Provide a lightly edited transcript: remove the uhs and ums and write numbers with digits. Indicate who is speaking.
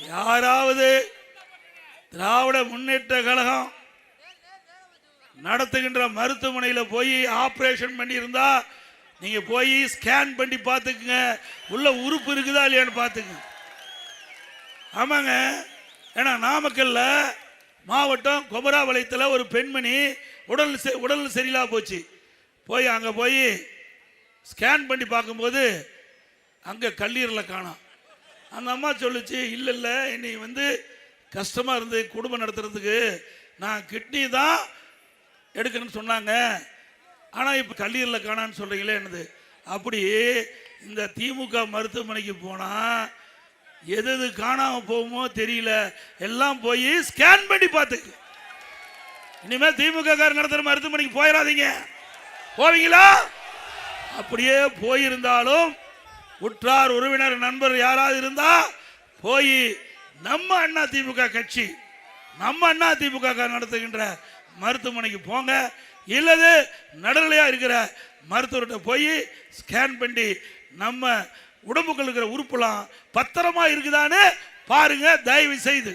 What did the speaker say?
Speaker 1: யாராவது திராவிட முன்னேற்ற கழகம் நடத்துகின்ற மருத்துவமனையில் போய் ஆபரேஷன் பண்ணியிருந்தா நீங்க போய் ஸ்கேன் பண்ணி பார்த்துக்குங்க, உள்ள உறுப்பு இருக்குதா இல்லையான்னு பார்த்துக்குங்க. ஆமாங்க, ஏன்னா நாமக்கல்ல மாவட்டம் கொமராபாளையத்தில் ஒரு பெண்மணி உடல் சரியில்லா போச்சு. அங்கே போய் ஸ்கேன் பண்ணி பார்க்கும்போது அங்கே கல்லீரலில் காணோம். அந்த அம்மா சொல்லிச்சு, இல்லை என்னை கஷ்டமாக இருந்து குடும்பம் நடத்துறதுக்கு நான் கிட்னி தான் எடுக்கணும்னு சொன்னாங்க, ஆனால் இப்போ கல்லீரலில் காணான்னு சொல்கிறீங்களே என்னது. அப்படி இந்த திமுக மருத்துவமனைக்கு போனால் எது காணாமல் போகுமோ தெரியல, எல்லாம் போய் ஸ்கேன் பண்ணி பார்த்துக்கு. இனிமேல் திமுக நடத்துகிற மருத்துவமனைக்கு போயிடாதீங்க. போவீங்களா? அப்படியே போயிருந்தாலும் உற்றார் உறவினர் நண்பர் யாராவது இருந்தா போய் நம்ம அண்ணா திமுக கட்சி, நம்ம அண்ணா திமுக நடத்துகின்ற மருத்துவமனைக்கு போங்க. இல்லது நடுநிலையா இருக்கிற மருத்துவர்கிட்ட போய் ஸ்கேன் பண்ணி நம்ம உடம்புக்குள்ள இருக்கிற உறுப்புலாம் பத்திரமா இருக்குதான்னு பாருங்க தயவு செய்து.